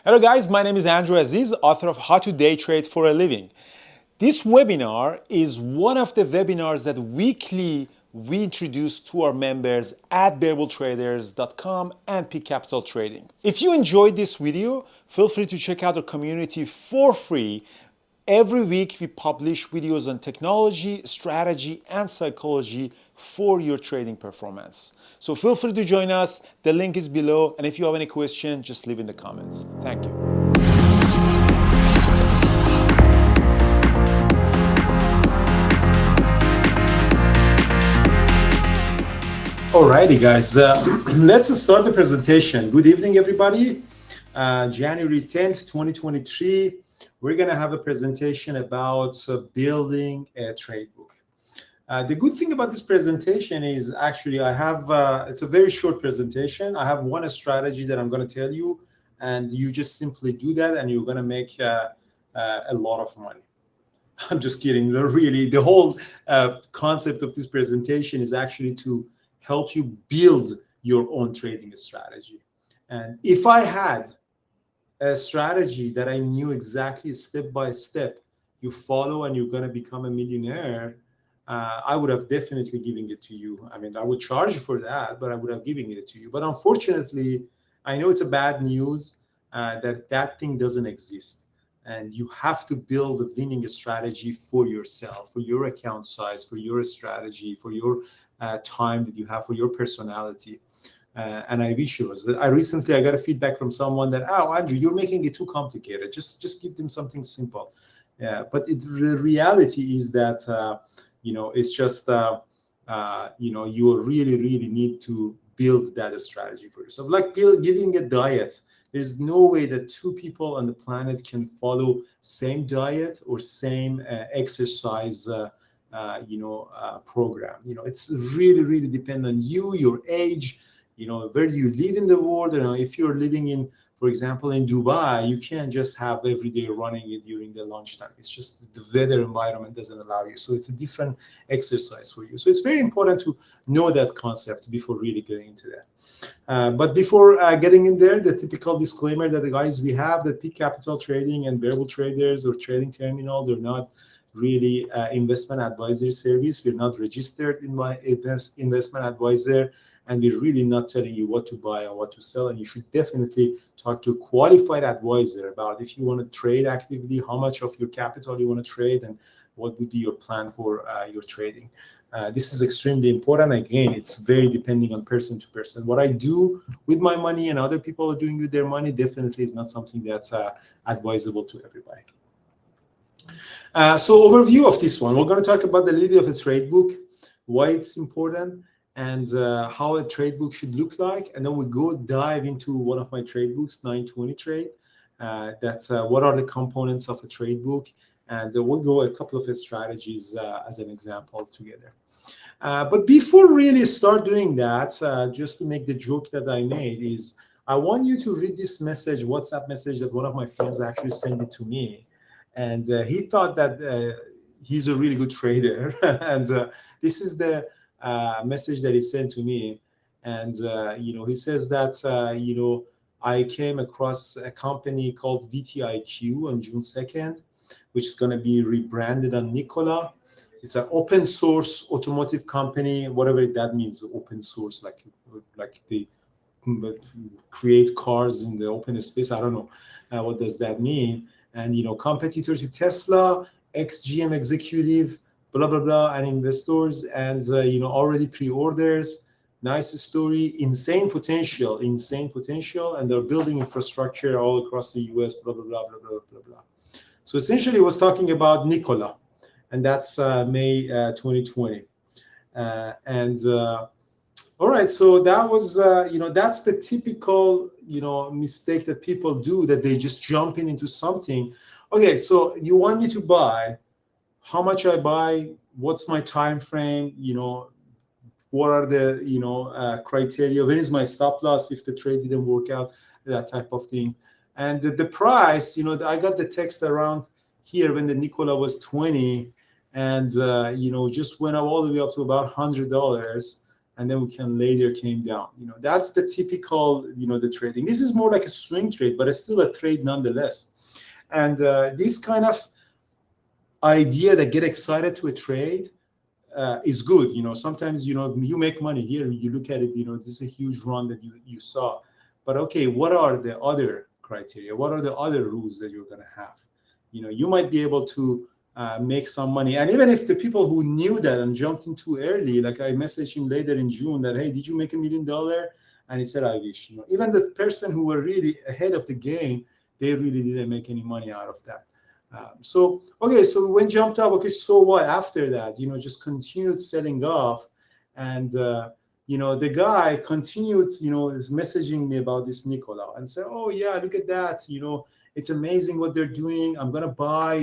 Hello guys, my name is Andrew Aziz, author of How to Day Trade for a Living. This webinar is one of the webinars that weekly we introduce to our members at bearbletraders.com and Peak Capital Trading. If you enjoyed this video, feel free to check out our community for free. Every week we publish videos on technology, strategy, and psychology for your trading performance. So feel free to join us. The link is below. And if you have any question, just leave in the comments. Thank you. Alrighty, guys, let's start the presentation. Good evening, everybody. January 10th, 2023, we're going to have a presentation about building a trade book. The good thing about this presentation is actually it's a very short presentation. I have one strategy that I'm going to tell you, and you just simply do that, and you're going to make a lot of money. I'm just kidding. Really, the whole concept of this presentation is actually to help you build your own trading strategy. And if I had a strategy that I knew exactly step by step you follow and you're going to become a millionaire, I would have definitely given it to you. I mean, I would charge you for that, but I would have given it to you. But unfortunately, I know it's a bad news that thing doesn't exist. And you have to build a winning strategy for yourself, for your account size, for your strategy, for your time that you have, for your personality. And I wish it was. I got a feedback from someone that, oh, Andrew, you're making it too complicated. Just give them something simple. But the reality is that, it's just, you really need to build that strategy for yourself. Like giving a diet. There's no way that two people on the planet can follow same diet or same exercise program. It's really depend on you, your age, where you live in the world. If you're living in, for example, in Dubai, you can't just have every day running it during the lunchtime. It's just the weather environment doesn't allow you. So it's a different exercise for you. So it's very important to know that concept before really getting into that. But before getting in there, the typical disclaimer that the guys we have, that Peak Capital Trading and Bearable Traders or Trading Terminal, they're not really investment advisory service. We're not registered in my investment advisor, and we're really not telling you what to buy or what to sell. And you should definitely talk to a qualified advisor about if you want to trade actively, how much of your capital you want to trade, and what would be your plan for your trading. This is extremely important. Again, it's very depending on person to person. What I do with my money and other people are doing with their money definitely is not something that's advisable to everybody. So overview of this one, we're going to talk about the little bit of a trade book, why it's important, and how a trade book should look like. And then we go dive into one of my trade books, 920 Trade. That's what are the components of a trade book, and we'll go a couple of strategies as an example together. But before really start doing that, just to make the joke that I made is, I want you to read this message, WhatsApp message that one of my friends actually sent it to me. And he thought that he's a really good trader. And this is the message that he sent to me. And, he says that, I came across a company called VTIQ on June 2nd, which is going to be rebranded on Nikola. It's an open source automotive company, whatever that means, open source, like they create cars in the open space. I don't know. What does that mean? And, competitors to Tesla, ex-GM executive, blah, blah, blah, and investors, and, already pre-orders. Nice story, insane potential, and they're building infrastructure all across the US, blah, blah, blah, blah, blah, blah, blah. So essentially, it was talking about Nikola, and that's May 2020. All right, so that was, that's the typical, mistake that people do, that they just jump into something. Okay, so you want me to buy, how much I buy, what's my time frame, what are the, criteria, when is my stop loss if the trade didn't work out, that type of thing. And the price, I got the text around here when the Nikola was 20, and, just went up all the way up to about $100. and then we can later came down. That's the typical, the trading. This is more like a swing trade, but it's still a trade nonetheless. And this kind of idea that get excited to a trade is good. Sometimes, you make money here, you look at it, this is a huge run that you saw. But okay, what are the other criteria? What are the other rules that you're going to have? You might be able to make some money. And even if the people who knew that and jumped in too early, like I messaged him later in June that, hey, did you make $1 million? And he said, I wish. Even the person who were really ahead of the game, they really didn't make any money out of that. So when jumped up, okay, so what after that? Just continued selling off. And, the guy continued, is messaging me about this Nikola and said, oh, yeah, look at that. It's amazing what they're doing. I'm going to buy,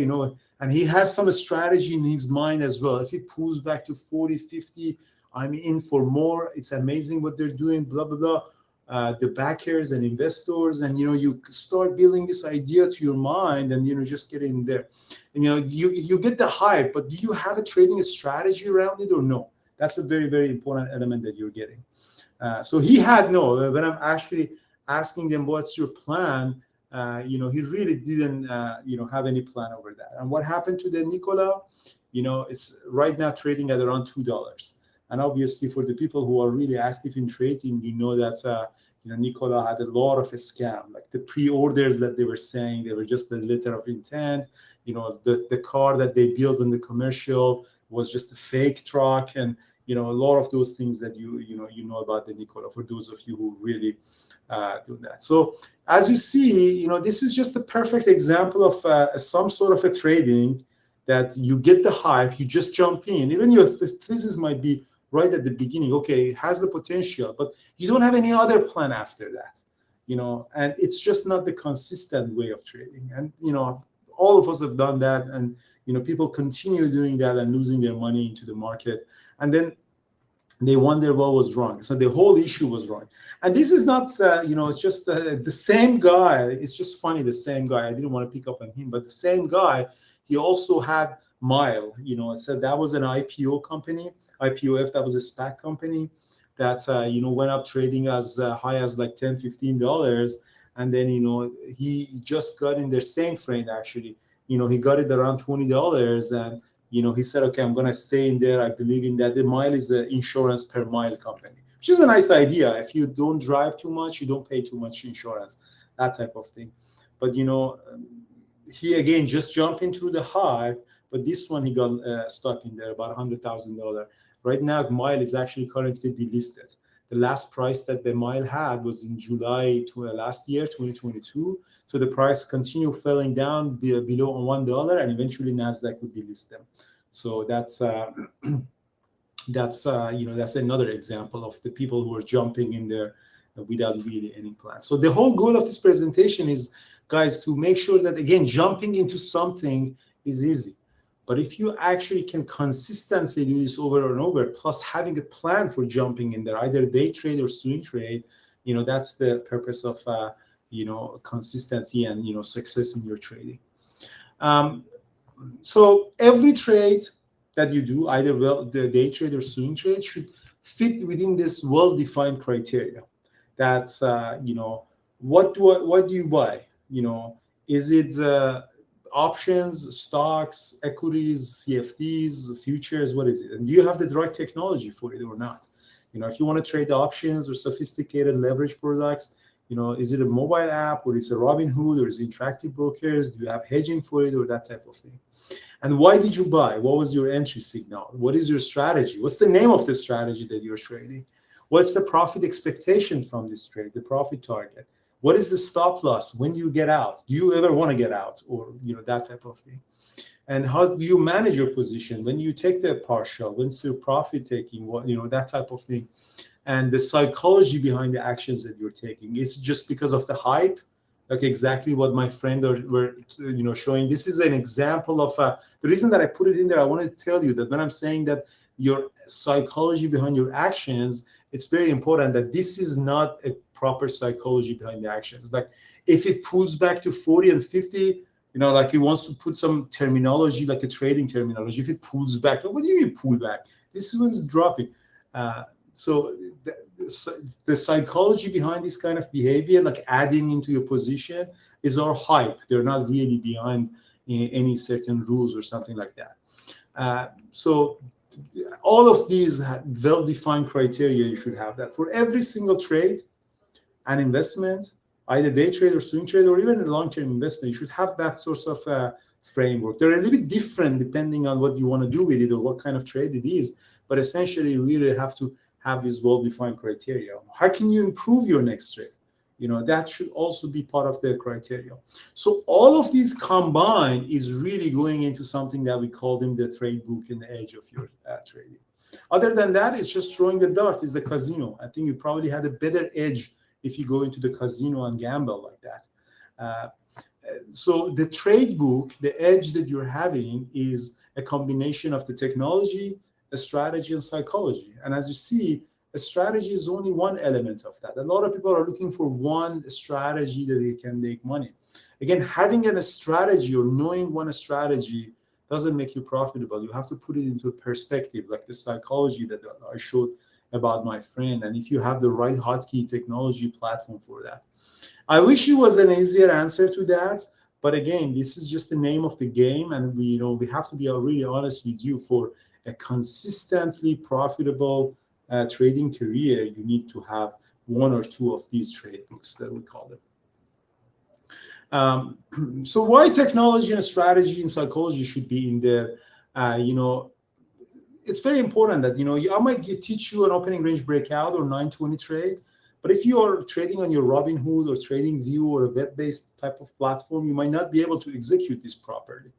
and he has some strategy in his mind as well. If he pulls back to 40, 50, I'm in for more. It's amazing what they're doing, blah, blah, blah. The backers and investors, and you start building this idea to your mind, and just get in there, and you get the hype, but do you have a trading strategy around it or no? That's a very, very important element that you're getting. So he had no. When I'm actually asking them what's your plan, he really didn't have any plan over that. And what happened to the Nikola? It's right now trading at around $2. And obviously, for the people who are really active in trading, that Nikola had a lot of a scam. Like the pre-orders that they were saying, they were just a letter of intent. The car that they built in the commercial was just a fake truck, and a lot of those things that you know about the Nikola. For those of you who really do that. So as you see, this is just a perfect example of some sort of a trading that you get the hype, you just jump in. Even your thesis might be right at the beginning, okay, it has the potential, but you don't have any other plan after that, and it's just not the consistent way of trading. And, all of us have done that, and, people continue doing that and losing their money into the market. And then they wonder what was wrong. So the whole issue was wrong. And this is not, it's just the same guy. It's just funny, the same guy. I didn't want to pick up on him, but the same guy, he also had Mile, so that was an IPO company, IPOF, that was a SPAC company that, went up trading as high as like $10, $15. And then, he just got in their same frame, actually. He got it around $20. And, he said, okay, I'm going to stay in there. I believe in that. The Mile is an insurance per mile company, which is a nice idea. If you don't drive too much, you don't pay too much insurance, that type of thing. But, he, again, just jumped into the hype. But this one, he got stuck in there, about $100,000. Right now, Mile is actually currently delisted. The last price that the Mile had was in July last year, 2022. So the price continued falling down below $1, and eventually Nasdaq would delist them. So that's another example of the people who are jumping in there without really any plan. So the whole goal of this presentation is, guys, to make sure that, again, jumping into something is easy. But if you actually can consistently do this over and over, plus having a plan for jumping in there, either day trade or swing trade, that's the purpose of, consistency and, success in your trading. So every trade that you do, either the day trade or swing trade, should fit within this well-defined criteria. That's, what do you buy? Is it options, stocks, equities, CFDs, futures? What is it? And do you have the right technology for it or not? If you want to trade options or sophisticated leverage products, is it a mobile app, or it's a Robinhood, or is it Interactive Brokers? Do you have hedging for it, or that type of thing? And why did you buy? What was your entry signal? What is your strategy? What's the name of the strategy that you're trading? What's the profit expectation from this trade, the profit target? What is the stop loss? When do you get out? Do you ever want to get out? Or, that type of thing. And how do you manage your position? When you take the partial, when's your profit taking? What, that type of thing. And the psychology behind the actions that you're taking. It's just because of the hype, like exactly what my friend were showing. This is an example of the reason that I put it in there. I want to tell you that when I'm saying that your psychology behind your actions, it's very important that this is not a proper psychology behind the actions. Like if it pulls back to 40 and 50, like he wants to put some terminology, like a trading terminology. If it pulls back, what do you mean pull back? This one's dropping. so the psychology behind this kind of behavior, like adding into your position, is our hype. They're not really behind any certain rules or something like that. So all of these well-defined criteria, you should have that for every single trade and investment, either day trade or swing trade, or even a long-term investment. You should have that sort of framework. They're a little bit different depending on what you want to do with it or what kind of trade it is, but essentially you really have to have this well-defined criteria. How can you improve your next trade? That should also be part of the criteria. So all of these combined is really going into something that we call them the trade book and the edge of your trading. Other than that, it's just throwing the dart. Is the casino. I think you probably had a better edge if you go into the casino and gamble like that. So the trade book, the edge that you're having is a combination of the technology, a strategy, and psychology. And as you see, a strategy is only one element of that. A lot of people are looking for one strategy that they can make money. Again, having a strategy or knowing one strategy doesn't make you profitable. You have to put it into a perspective, like the psychology that I showed about my friend. And if you have the right hotkey technology platform for that. I wish it was an easier answer to that. But again, this is just the name of the game. And we have to be really honest with you. For a consistently profitable trading career, you need to have one or two of these trade books that we call them. So why technology and strategy and psychology should be in there? It's very important that, I might teach you an opening range breakout or 920 trade, but if you are trading on your Robinhood or TradingView or a web-based type of platform, you might not be able to execute this properly.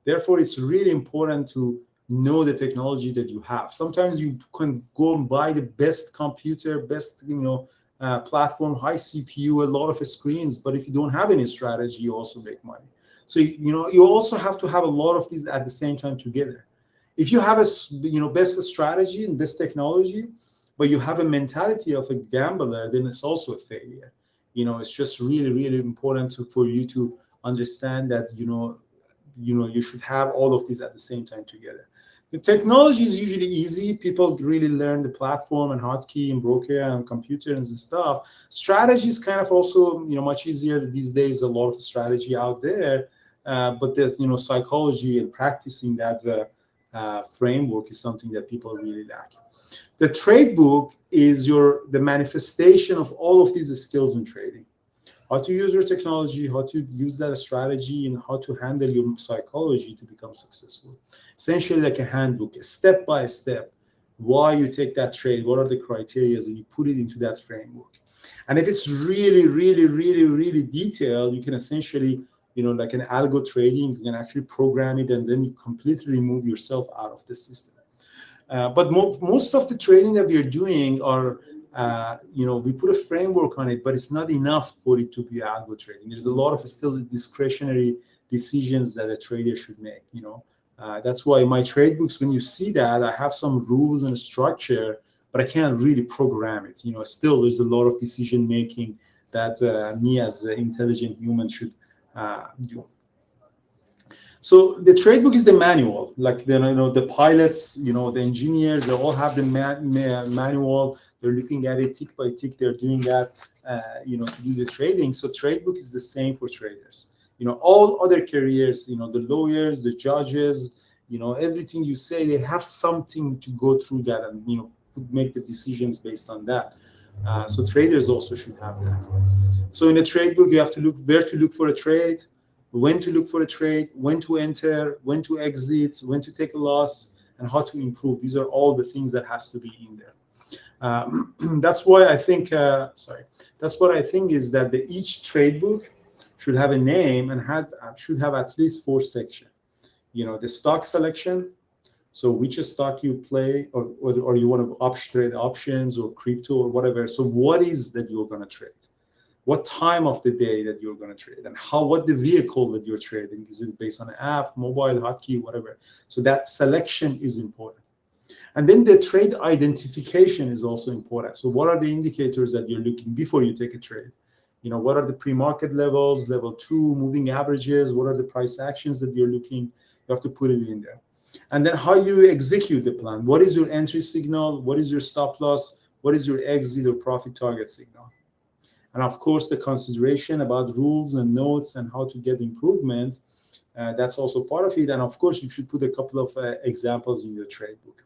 Therefore, it's really important to know the technology that you have. Sometimes you can go and buy the best computer, best platform, high CPU, a lot of screens, but if you don't have any strategy, you also make money. So you also have to have a lot of these at the same time together. If you have a best strategy and best technology, but you have a mentality of a gambler, then it's also a failure. It's just really, really important for you to understand that you should have all of these at the same time together. The technology is usually easy. People really learn the platform and hotkey and broker and computers and stuff. Strategy is kind of also much easier these days. A lot of strategy out there, but there's psychology and practicing that framework is something that people really lack. The trade book is the manifestation of all of these skills in trading. How to use your technology, how to use that strategy, and how to handle your psychology to become successful. Essentially like a handbook, step by step, why you take that trade, what are the criteria, and you put it into that framework. And if it's really, really, really, really detailed, you can essentially, like an algo trading, you can actually program it and then you completely remove yourself out of the system. But most of the trading that we are doing are, we put a framework on it, but it's not enough for it to be algo trading. There's a lot of still discretionary decisions that a trader should make. That's why my trade books, when you see that, I have some rules and structure, but I can't really program it. Still there's a lot of decision making that me as an intelligent human should do. So the trade book is the manual, like the pilots, the engineers, they all have the manual. They're looking at it tick by tick. They're doing that, to do the trading. So trade book is the same for traders. All other careers, the lawyers, the judges, everything you say, they have something to go through that and make the decisions based on that. So traders also should have that. So in a trade book, you have to look where to look for a trade, when to look for a trade, when to enter, when to exit, when to take a loss, and how to improve. These are all the things that has to be in there. That's why I think, that's what I think is that each trade book should have a name and should have at least 4 sections. The stock selection, so which stock you play, or you want to trade options or crypto or whatever. So what is that you're going to trade? What time of the day that you're going to trade, and what the vehicle that you're trading. Is it based on an app, mobile, hotkey, whatever? So that selection is important. And then the trade identification is also important. So what are the indicators that you're looking before you take a trade? What are the pre-market levels, level 2, moving averages? What are the price actions that you're looking? You have to put it in there. And then how you execute the plan. What is your entry signal? What is your stop loss? What is your exit or profit target signal? And of course, the consideration about rules and notes and how to get improvement, that's also part of it. And of course, you should put a couple of examples in your trade book.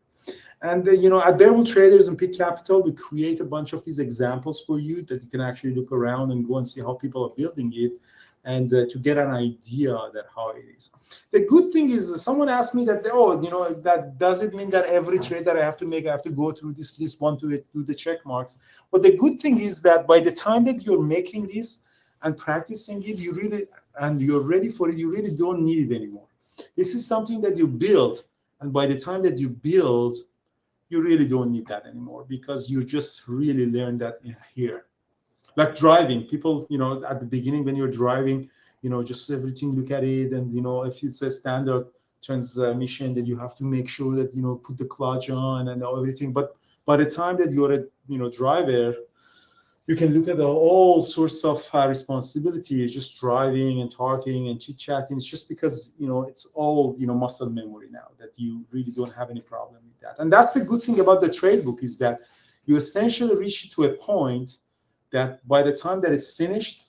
And at Bearable Traders and Peak Capital, we create a bunch of these examples for you that you can actually look around and go and see how people are building it, and to get an idea that how it is. The good thing is, someone asked me that, that does it mean that every trade that I have to make, I have to go through this list one to do the check marks? But the good thing is that by the time that you're making this and practicing it, and you're ready for it, you really don't need it anymore. This is something that you build, and by the time that you build, you really don't need that anymore, because you just really learn that here. Like driving, people, at the beginning when you're driving, just everything, look at it, and if it's a standard transmission, then you have to make sure that put the clutch on and everything. But by the time that you're a driver, you can look at all sorts of responsibility, just driving and talking and chit-chatting. It's just because it's all muscle memory now, that you really don't have any problem with that. And that's the good thing about the trade book, is that you essentially reach to a point that by the time that it's finished,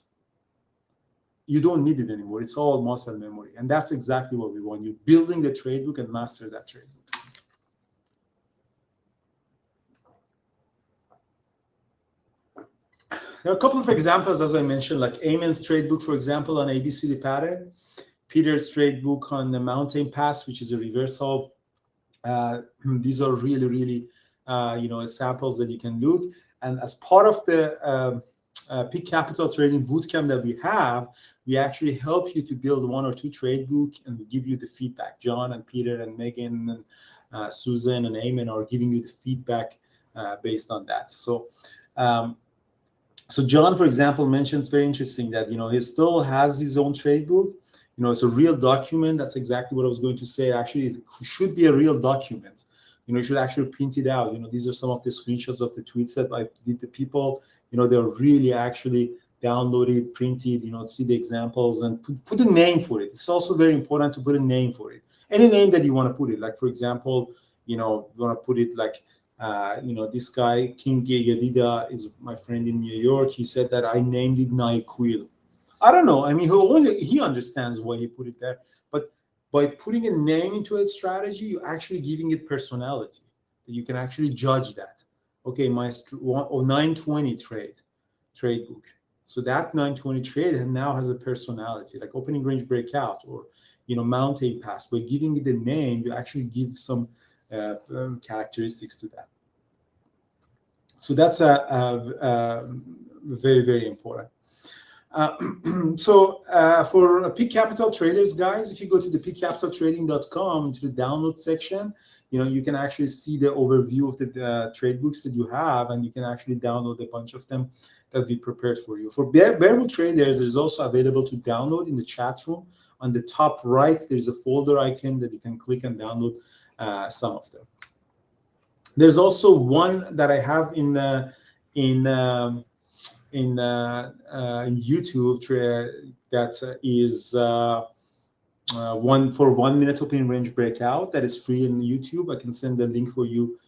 you don't need it anymore. It's all muscle memory. And that's exactly what we want. You're building the trade book and master that trade book. There are a couple of examples, as I mentioned, like Ayman's trade book, for example, on ABCD pattern, Peter's trade book on the mountain pass, which is a reversal. These are really, really, samples that you can look. And as part of the Peak Capital Trading Bootcamp that we have, we actually help you to build one or two trade book, and we give you the feedback. John and Peter and Megan and Susan and Ayman are giving you the feedback based on that. So John, for example, mentions very interesting that he still has his own trade book. It's a real document. That's exactly what I was going to say. Actually, it should be a real document. You should actually print it out. These are some of the screenshots of the tweets that I did. The people, they're really actually downloaded, printed, see the examples, and put a name for it. It's also very important to put a name for it. Any name that you want to put it. Like, for example, you want to put it like, this guy, King Yedida, is my friend in New York. He said that I named it NyQuil. I don't know. I mean, he understands why he put it there. But by putting a name into a strategy, you're actually giving it personality. You can actually judge that. Okay, my 920 trade book. So that 920 trade now has a personality, like opening range breakout or mountain pass. By giving it a name, you actually give some characteristics to that. So that's very, very important. So for Peak Capital Traders, guys, if you go to the peakcapitaltrading.com, to the download section, you can actually see the overview of the trade books that you have, and you can actually download a bunch of them that we prepared for you. For Bearable Traders, there's also available to download in the chat room. On the top right, there's a folder icon that you can click and download some of them. There's also one that I have in YouTube that is one for 1 minute opening range breakout that is free in YouTube. I can send the link for you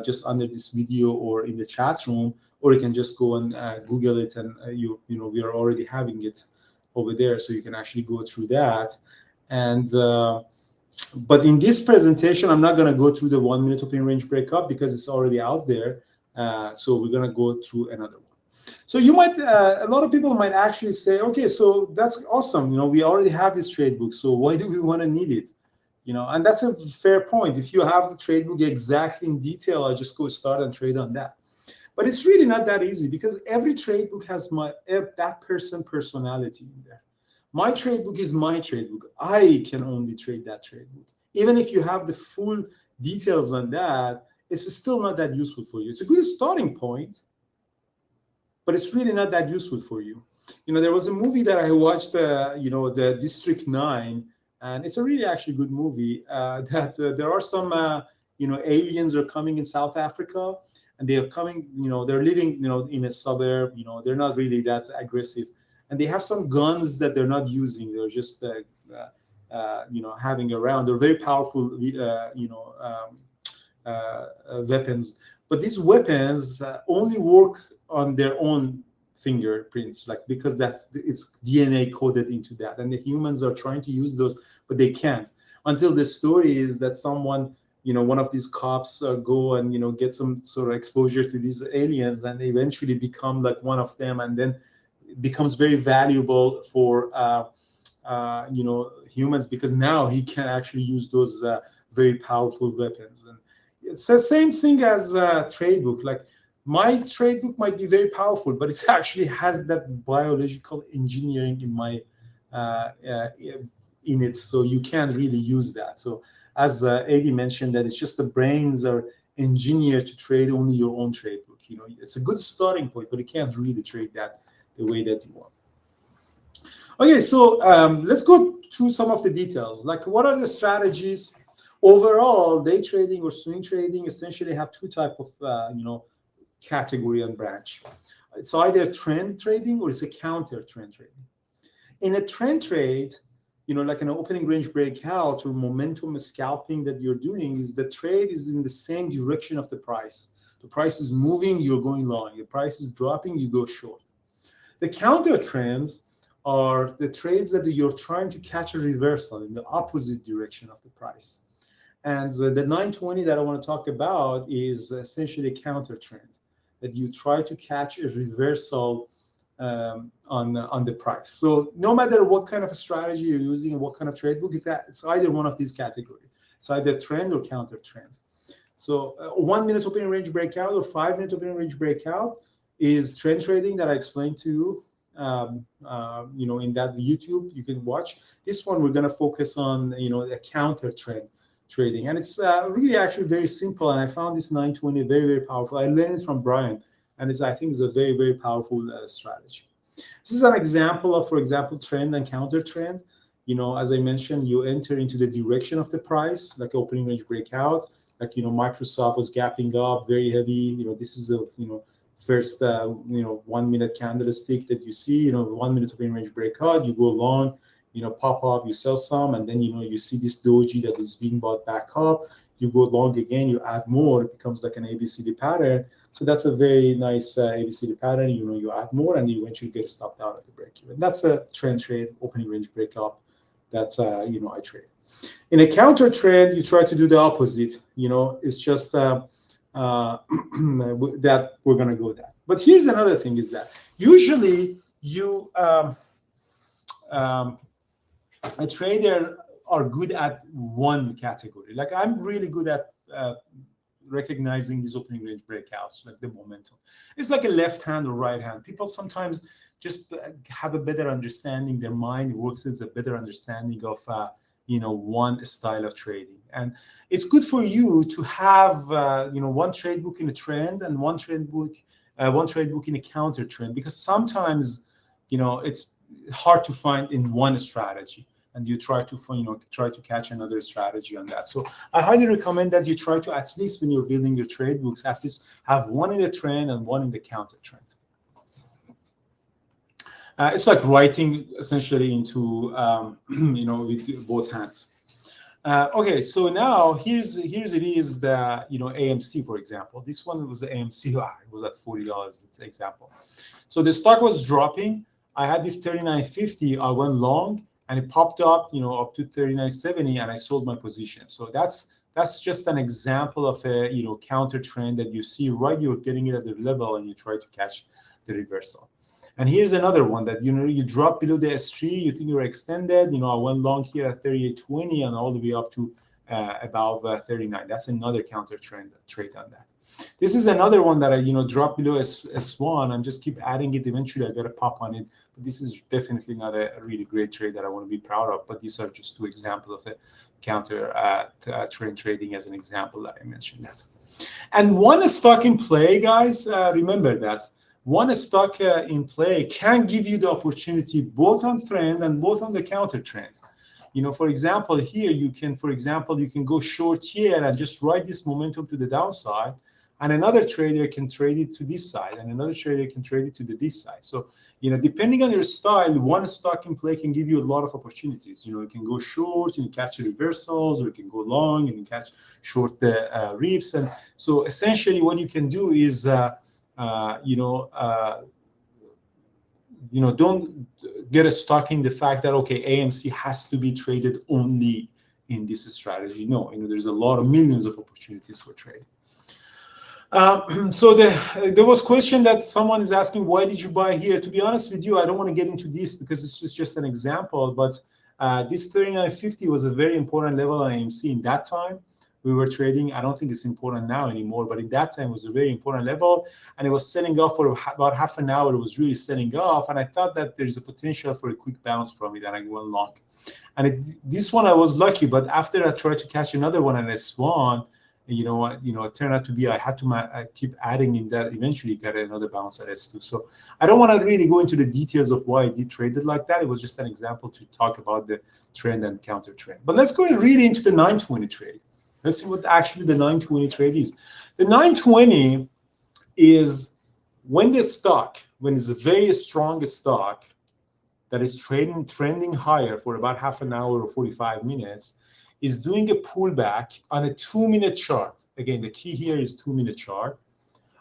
just under this video or in the chat room, or you can just go and Google it, and we are already having it over there, so you can actually go through that. And but in this presentation, I'm not going to go through the 1 minute opening range breakup because it's already out there. So we're going to go through another one. So you might, a lot of people might actually say, okay, so that's awesome. We already have this trade book, so why do we want to need it? And that's a fair point. If you have the trade book exactly in detail, I just go start and trade on that. But it's really not that easy, because every trade book has that personality in there. My trade book is my trade book. I can only trade that trade book. Even if you have the full details on that, it's still not that useful for you. It's a good starting point, but it's really not that useful for you. There was a movie that I watched, the District 9, and it's a really actually good movie. That there are some, aliens are coming in South Africa, and they are coming, they're living, in a suburb. They're not really that aggressive, and they have some guns that they're not using. They're just having around. They're very powerful, weapons. But these weapons only work on their own fingerprints, like because it's DNA coded into that, and the humans are trying to use those, but they can't. Until the story is that someone, one of these cops go and get some sort of exposure to these aliens, and they eventually become like one of them, and then it becomes very valuable for humans, because now he can actually use those very powerful weapons. And it's the same thing as a trade book. Like my trade book might be very powerful, but it actually has that biological engineering in it, so you can't really use that. So as Adi mentioned, that it's just the brains are engineered to trade only your own trade book. It's a good starting point, but you can't really trade that the way that you want. Okay, so let's go through some of the details. Like, what are the strategies? Overall, day trading or swing trading essentially have two types of category and branch. It's either trend trading or it's a counter trend trading. In a trend trade, like an opening range breakout or momentum scalping that you're doing, is the trade is in the same direction of the price. The price is moving, you're going long. The price is dropping, you go short. The counter trends are the trades that you're trying to catch a reversal in the opposite direction of the price. And the 920 that I want to talk about is essentially a counter trend, that you try to catch a reversal on the price. So no matter what kind of a strategy you're using and what kind of trade book, it's either one of these categories. It's either trend or counter trend. So 1 minute opening range breakout or 5 minute opening range breakout is trend trading that I explained to you. In that YouTube you can watch. This one we're going to focus on a counter trend trading, and it's really actually very simple. And I found this 920 very, very powerful. I learned it from Brian, and I think it's a very, very powerful strategy. This is an example of, for example, trend and counter trend. As I mentioned, you enter into the direction of the price, like opening range breakout. Like Microsoft was gapping up very heavy. This is a first 1 minute candlestick that you see. 1 minute opening range breakout. You go long. Pop up, you sell some, and then you see this doji that is being bought back up. You go long again, you add more, it becomes like an ABCD pattern. So that's a very nice ABCD pattern. You add more, and you eventually get stopped out at the break even. That's a trend trade, opening range breakup. That's I trade. In a counter trend, you try to do the opposite. It's just that we're gonna go that. But here's another thing: is that usually a trader are good at one category. Like I'm really good at recognizing these opening range breakouts, like the momentum. It's like a left hand or right hand. People sometimes just have a better understanding. Their mind works as a better understanding of one style of trading. And it's good for you to have one trade book in a trend and one trade book in a counter trend, because sometimes it's hard to find in one strategy, and you try to catch another strategy on that. So I highly recommend that you try to, at least when you're building your trade books, at least have one in the trend and one in the counter trend. It's like writing essentially into with both hands. Okay, so now here's it is the AMC, for example. This one was the AMC. It was at $40. It's an example. So the stock was dropping. I had this 39.50. I went long, and it popped up, up to 39.70, and I sold my position. So that's just an example of a counter trend that you see right. You're getting it at the level, and you try to catch the reversal. And here's another one that you drop below the S3. You think you're extended. I went long here at 38.20 and all the way up to above 39. That's another counter trend trade on that. This is another one that I drop below S1 and just keep adding it. Eventually, I got a pop on it. But this is definitely not a really great trade that I want to be proud of. But these are just two examples of a counter trend trading as an example that I mentioned that. And one stock in play, guys, remember that. One stock in play can give you the opportunity both on trend and both on the counter trend. For example, here you can go short here and just ride this momentum to the downside. and another trader can trade it to this side, and another trader can trade it to this side. So, depending on your style, one stock in play can give you a lot of opportunities. You can go short and catch reversals, or you can go long and catch short the rips. And so essentially what you can do is, don't get stuck in the fact that, okay, AMC has to be traded only in this strategy. No, there's a lot of millions of opportunities for trading. So there was a question that someone is asking, why did you buy here? To be honest with you, I don't want to get into this because it's just an example, but this 39.50 was a very important level on AMC in that time. We were trading. I don't think it's important now anymore, but in that time it was a very important level, and it was selling off for about half an hour. It was really selling off, and I thought that there's a potential for a quick bounce from it, and I went long. And this one I was lucky, but after I tried to catch another one and I swung, it turned out to be I had to keep adding in that. Eventually get another bounce at S2. So I don't want to really go into the details of why I did trade it like that. It was just an example to talk about the trend and counter trend. But let's go and read into the 920 trade. Let's see what actually the 920 trade is. The 920 is when it's a very strong stock that is trending higher for about half an hour or 45 minutes, is doing a pullback on a 2-minute chart. Again, the key here is 2-minute chart.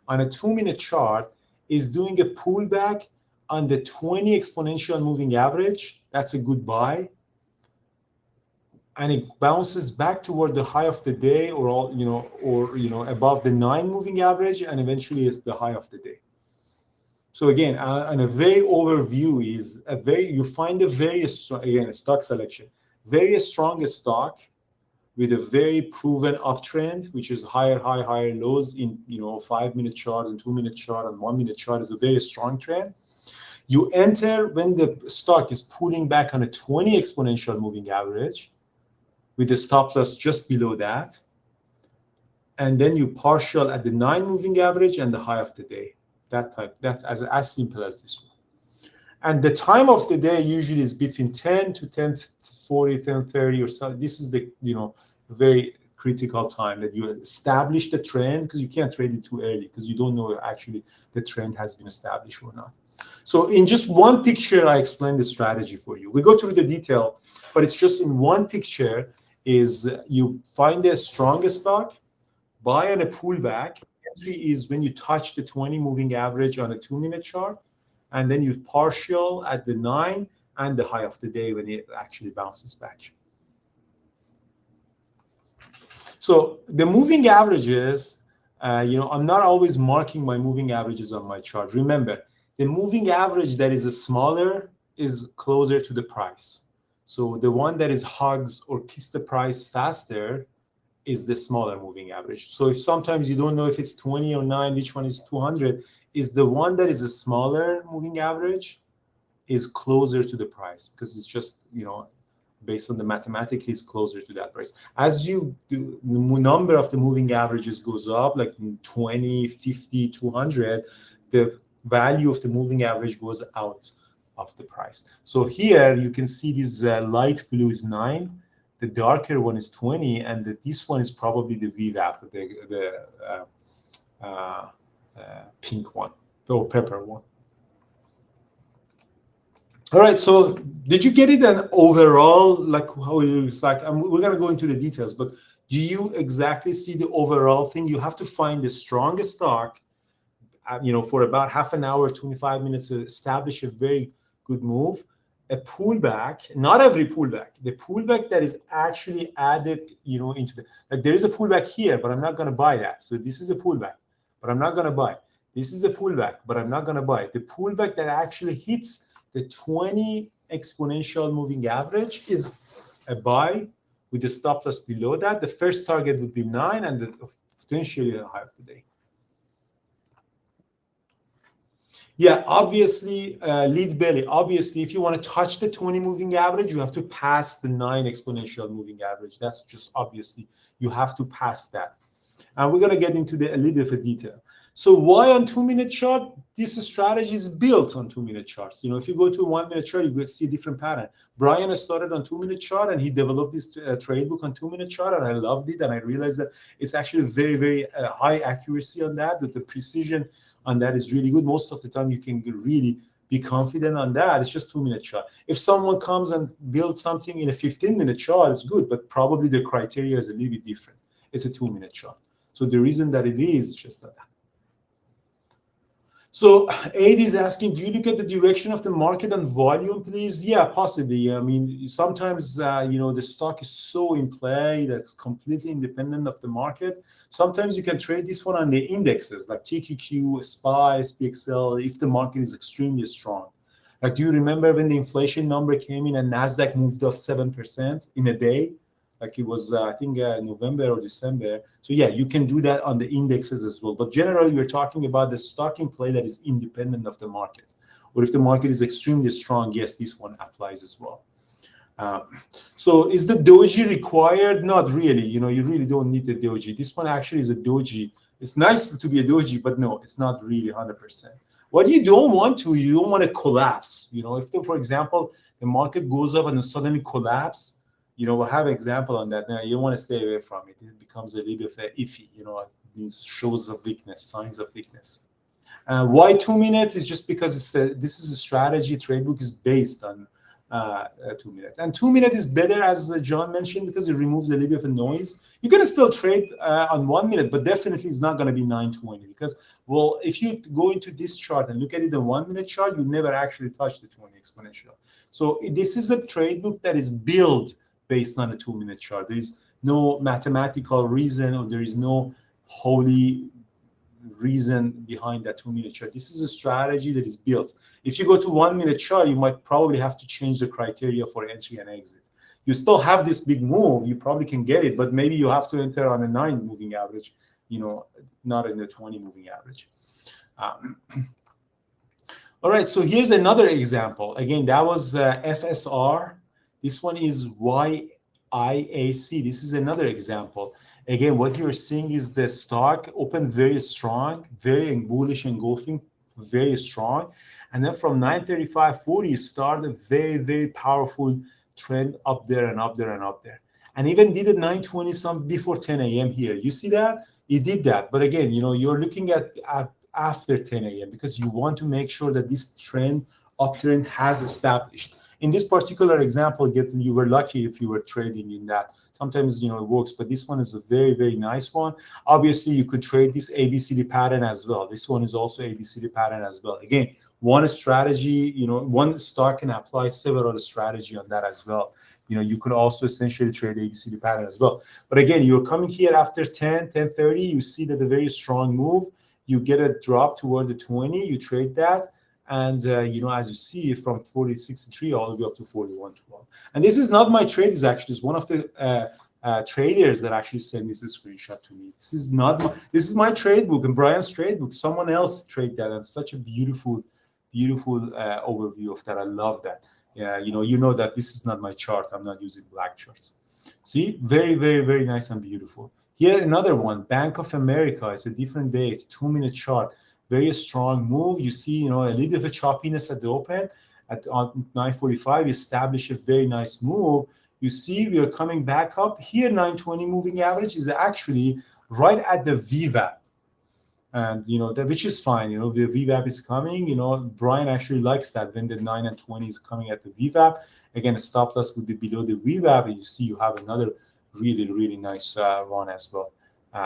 On a 2-minute chart, is doing a pullback on the 20 exponential moving average. That's a good buy. And it bounces back toward the high of the day, or above the 9 moving average, and eventually it's the high of the day. So again, on a very overview is you find a stock selection, very strong stock with a very proven uptrend, which is higher high, higher lows in 5-minute chart and 2-minute chart and 1-minute chart is a very strong trend. You enter when the stock is pulling back on a 20 exponential moving average, with the stop loss just below that, and then you partial at the 9 moving average and the high of the day. That's as simple as this one. And the time of the day usually is between 10 to 10:40, 10:30 or so. This is the very critical time that you establish the trend, because you can't trade it too early because you don't know actually the trend has been established or not. So in just one picture, I explained the strategy for you. We go through the detail, but it's just in one picture. Is you find the strongest stock, buy on a pullback. Entry is when you touch the 20 moving average on a 2-minute chart, and then you partial at the 9 and the high of the day when it actually bounces back. So the moving averages, I'm not always marking my moving averages on my chart. Remember, the moving average that is smaller is closer to the price. So the one that is hugs or kiss the price faster is the smaller moving average. So if sometimes you don't know if it's 20 or 9, which one is 200, is the one that is a smaller moving average is closer to the price, because it's just, based on the mathematics, it's closer to that price. As the number of the moving averages goes up, like 20, 50, 200, the value of the moving average goes out of the price. So here you can see this light blue is 9, the darker one is 20, and this one is probably the VWAP, the pink one, or pepper one. All right, so did you get it? And overall, like how it looks like, we're gonna go into the details, but do you exactly see the overall thing? You have to find the strongest stock, for about half an hour, 25 minutes to establish a very good move. A pullback, not every pullback, the pullback that is actually added, into the, like there is a pullback here, but I'm not gonna buy that. So this is a pullback, but I'm not gonna buy. This is a pullback, but I'm not gonna buy. The pullback that actually hits the 20 exponential moving average is a buy with the stop loss below that. The first target would be 9 and potentially the high of the day. Yeah, obviously, lead belly. Obviously, if you want to touch the 20 moving average, you have to pass the 9 exponential moving average. That's just obviously, you have to pass that. And we're going to get into a little bit of detail. So why on 2-minute chart? This strategy is built on 2-minute charts. If you go to a 1-minute chart, you will see a different pattern. Brian started on 2-minute chart, and he developed this trade book on 2-minute chart, and I loved it. And I realized that it's actually very, very high accuracy on that the precision on that is really good. Most of the time, you can really be confident on that. It's just 2-minute chart. If someone comes and builds something in a 15-minute chart, it's good, but probably the criteria is a little bit different. It's a 2-minute chart. So the reason that it is just that. So Aid is asking, do you look at the direction of the market and volume, please? Yeah, possibly. I mean, sometimes, the stock is so in play that it's completely independent of the market. Sometimes you can trade this one on the indexes like TQQ, SPY, SPXL, if the market is extremely strong. Like, do you remember when the inflation number came in and NASDAQ moved off 7% in a day? Like it was, I think, November or December. So yeah, you can do that on the indexes as well. But generally, we're talking about the stock in play that is independent of the market. Or if the market is extremely strong, yes, this one applies as well. So is the doji required? Not really. You really don't need the doji. This one actually is a doji. It's nice to be a doji, but no, it's not really 100%. What you don't want to collapse. If, for example, the market goes up and then suddenly collapse, we'll have an example on that. Now, you want to stay away from it. It becomes a little bit iffy. It means shows of weakness, signs of weakness. Why 2-minute? Is just because this is a strategy. Trade book is based on 2-minute. And 2-minute is better, as John mentioned, because it removes a little bit of a noise. You can still trade on 1 minute, but definitely it's not going to be 920 because, well, if you go into this chart and look at it, the 1-minute chart, you never actually touch the 20 exponential. So this is a trade book that is built based on a 2-minute chart. There is no mathematical reason, or there is no holy reason behind that 2-minute chart. This is a strategy that is built. If you go to 1-minute chart, you might probably have to change the criteria for entry and exit. You still have this big move, you probably can get it, but maybe you have to enter on a 9 moving average, not in the 20 moving average. All right, so here's another example. Again, that was FSR. This one is YIAC. This is another example. Again, what you're seeing is the stock opened very strong, very bullish engulfing, very strong. And then from 935.40, started a very, very powerful trend up there and up there and up there. And even did a 920 some before 10 a.m. here. You see that? It did that. But again, you're looking at after 10 a.m. because you want to make sure that this trend, uptrend, has established. In this particular example, you were lucky if you were trading in that. Sometimes, it works, but this one is a very, very nice one. Obviously, you could trade this ABCD pattern as well. This one is also ABCD pattern as well. Again, one strategy, one stock can apply several other strategy on that as well. You could also essentially trade ABCD pattern as well. But again, you're coming here after 10:30, you see that a very strong move. You get a drop toward the 20, you trade that. And, as you see, from 40.63 all the way up to 41.12. And this is not my trade. It's actually just one of the traders that actually sent this screenshot to me. This is my trade book and Brian's trade book. Someone else trade that. And such a beautiful, beautiful overview of that. I love that. Yeah, you know that this is not my chart. I'm not using black charts. See, very, very, very nice and beautiful. Here, another one, Bank of America. It's a different date, 2-minute chart. Very strong move. You see, a little bit of a choppiness at the open. On 9:45, establish a very nice move. You see, we are coming back up here. 920 moving average is actually right at the VWAP, and which is fine. The VWAP is coming. Brian actually likes that when the 9 and 20 is coming at the VWAP. Again, a stop loss would be below the VWAP, and you see you have another really, really nice run as well.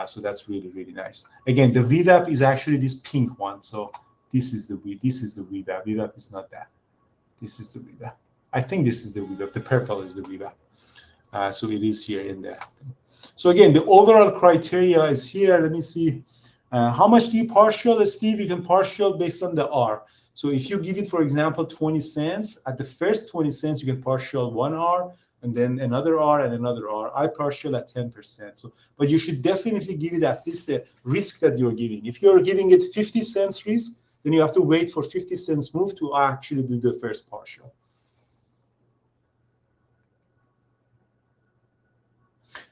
So that's really, really nice. Again, the VWAP is actually this pink one. So this is the VWAP. VWAP is not that. This is the VWAP. I think this is the VWAP. The purple is the VWAP. So it is here in there. So again, the overall criteria is here. Let me see. How much do you partial, Steve? You can partial based on the R. So if you give it, for example, 20 cents, at the first 20 cents, you can partial 1 R. And then another R and another R. I partial at 10%. So, but you should definitely give it at least the risk that you're giving. If you're giving it 50 cents risk, then you have to wait for 50 cents move to actually do the first partial.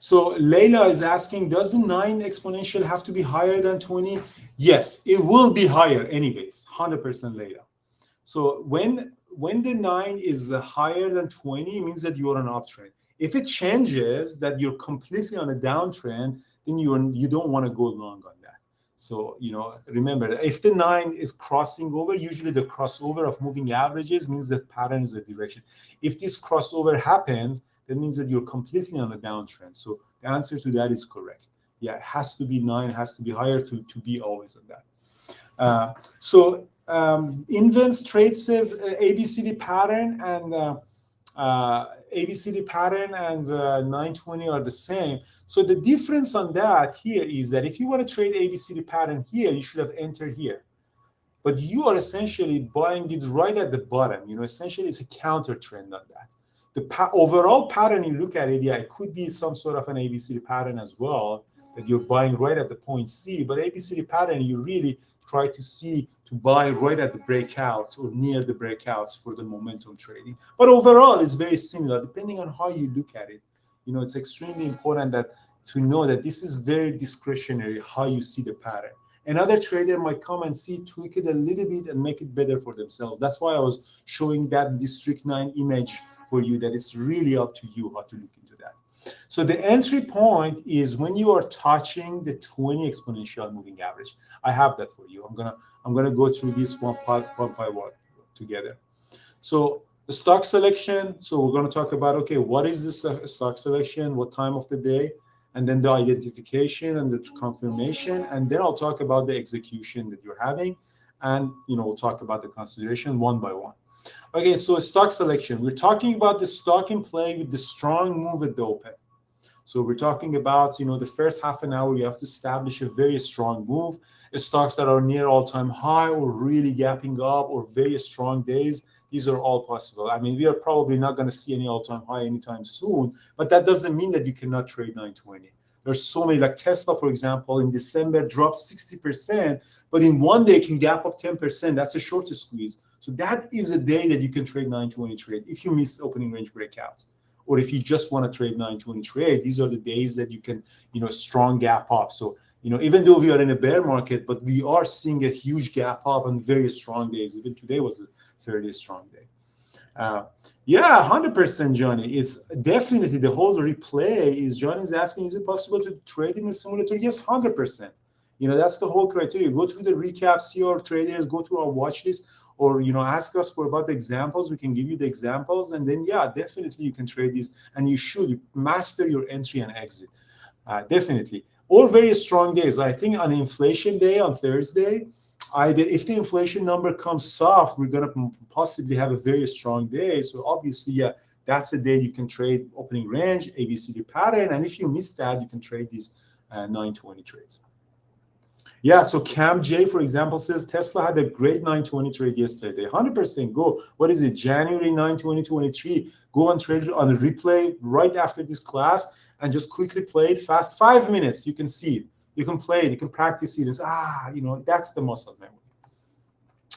So Layla is asking, does the 9 exponential have to be higher than 20? Yes, it will be higher anyways, 100% Layla. So when the 9 is higher than 20, it means that you're on an uptrend. If it changes that you're completely on a downtrend, then you don't want to go long on that. So remember that if the 9 is crossing over, usually the crossover of moving averages means that pattern is the direction. If this crossover happens, that means that you're completely on a downtrend. So the answer to that is correct. Yeah, it has to be 9, it has to be higher to be always on that. So Invent's trade says ABCD pattern and ABCD pattern and 920 are the same. So the difference on that here is that if you want to trade ABCD pattern here, you should have entered here. But you are essentially buying it right at the bottom. Essentially it's a counter trend on that. The overall pattern, you look at it, yeah, it could be some sort of an ABCD pattern as well, that you're buying right at the point C. But ABCD pattern, you really try to buy right at the breakouts or near the breakouts for the momentum trading. But overall, it's very similar, depending on how you look at it. It's extremely important to know that this is very discretionary, how you see the pattern. Another trader might come and tweak it a little bit and make it better for themselves. That's why I was showing that District 9 image for you, that it's really up to you how to look into that. So the entry point is when you are touching the 20 exponential moving average. I have that for you. I'm gonna go through this one by one together. So the stock selection. So we're gonna talk about, okay, what is this stock selection? What time of the day? And then the identification and the confirmation, and then I'll talk about the execution that you're having, and we'll talk about the consideration one by one. Okay, so stock selection. We're talking about the stock in play with the strong move at the open. So we're talking about the first half an hour you have to establish a very strong move. Stocks that are near all-time high or really gapping up or very strong days. These are all possible. I mean, we are probably not going to see any all-time high anytime soon, but that doesn't mean that you cannot trade 920. There's so many, like Tesla, for example, in December dropped 60%, but in one day can gap up 10%. That's a short squeeze. So that is a day that you can trade 920 trade if you miss opening range breakout. Or if you just want to trade 920 trade, these are the days that you can, strong gap up. So, even though we are in a bear market, but we are seeing a huge gap up on very strong days. Even today was a fairly strong day. Yeah, 100%, Johnny. It's definitely the whole replay is Johnny's asking, is it possible to trade in a simulator? Yes, 100%. That's the whole criteria. Go through the recap, see our traders, go to our watch list, or ask us about the examples. We can give you the examples, and then yeah, definitely you can trade these, and you should master your entry and exit. Definitely. Or very strong days. I think on inflation day on Thursday, if the inflation number comes soft, we're going to possibly have a very strong day. So obviously, yeah, that's a day you can trade opening range, ABCD pattern. And if you miss that, you can trade these 920 trades. Yeah, so Cam J, for example, says Tesla had a great 920 trade yesterday. 100% go. What is it? January 9, 2023. Go and trade it on a replay right after this class and just quickly play it fast. 5 minutes, you can see it. You can play it. You can practice it. That's the muscle memory.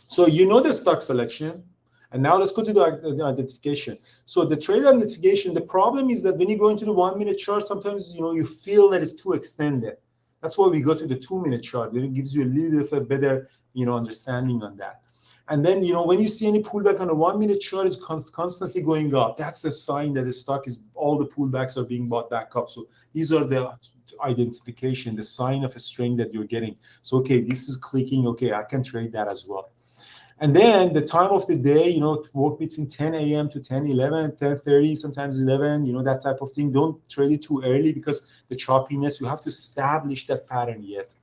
So the stock selection. And now let's go to the identification. So the trade identification, the problem is that when you go into the 1 minute chart, sometimes, you feel that it's too extended. That's why we go to the 2 minute chart. Then it gives you a little bit of a better, understanding on that. And then, when you see any pullback on a 1 minute chart is constantly going up, that's a sign that the stock is, all the pullbacks are being bought back up. So these are the identification, the sign of a strength that you're getting. So, okay, this is clicking. Okay, I can trade that as well. And then the time of the day, work between 10 a.m. to 10, 11, 10:30, sometimes 11, that type of thing. Don't trade it too early because the choppiness, you have to establish that pattern yet.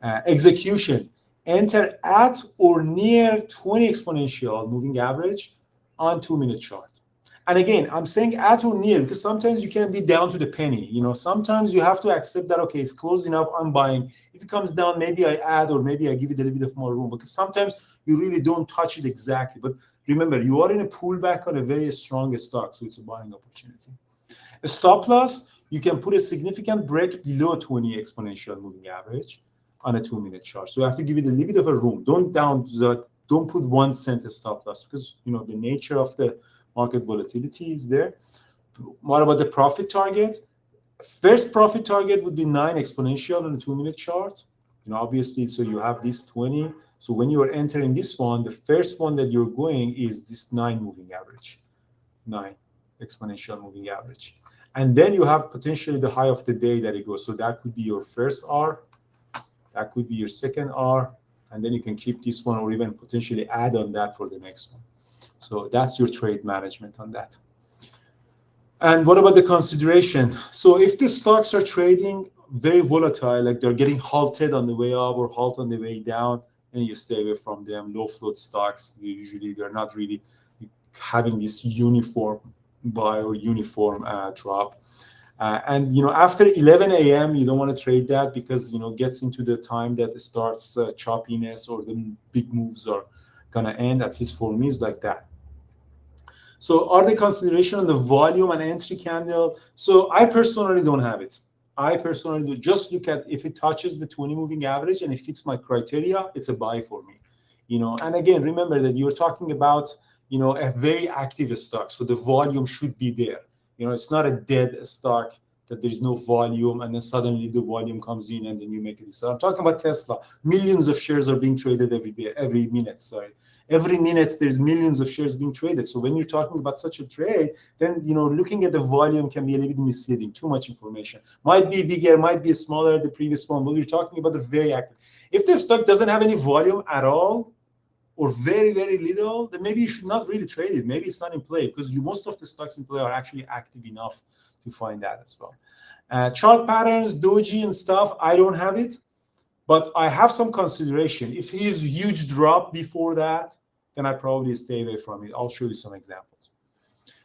Execution, enter at or near 20 exponential moving average on 2 minute chart. And again, I'm saying at or near because sometimes you can be down to the penny. Sometimes you have to accept that, okay, it's close enough, I'm buying. If it comes down, maybe I add or maybe I give it a little bit of more room because sometimes you really don't touch it exactly. But remember, you are in a pullback on a very strong stock, so it's a buying opportunity. A stop loss, you can put a significant break below 20 exponential moving average on a 2 minute chart. So you have to give it a little bit of a room. Don't put 1 cent as stop loss because the nature of the market volatility is there. What about the profit target? First profit target would be 9 exponential on the 2-minute chart. Obviously, so you have this 20. So when you are entering this one, the first one that you're going is this 9 moving average, 9 exponential moving average. And then you have potentially the high of the day that it goes. So that could be your first R, that could be your second R, and then you can keep this one or even potentially add on that for the next one. So that's your trade management on that. And what about the consideration? So if the stocks are trading very volatile, like they're getting halted on the way up or halt on the way down, then you stay away from them. Low float stocks, usually they're not really having this uniform buy or uniform drop. And after 11 a.m., you don't want to trade that because gets into the time that it starts choppiness or the big moves are gonna end. At least for me, is like that. So are the consideration on the volume and entry candle? So I personally don't have it. I personally do just look at if it touches the 20 moving average and it fits my criteria, it's a buy for me. And again, remember that you're talking about a very active stock, so the volume should be there. It's not a dead stock that there's no volume and then suddenly the volume comes in and then you make it. So I'm talking about Tesla. Millions of shares are being traded every day, every minute. Every minute there's millions of shares being traded. So when you're talking about such a trade, then looking at the volume can be a little bit misleading. Too much information. Might be bigger, might be smaller, the previous one, but we're talking about the very active. If the stock doesn't have any volume at all, or very, very little, then maybe you should not really trade it. Maybe it's not in play because most of the stocks in play are actually active enough to find that as well. Chart patterns, doji and stuff, I don't have it, but I have some consideration. If he's huge drop before that, then I probably stay away from it. I'll show you some examples.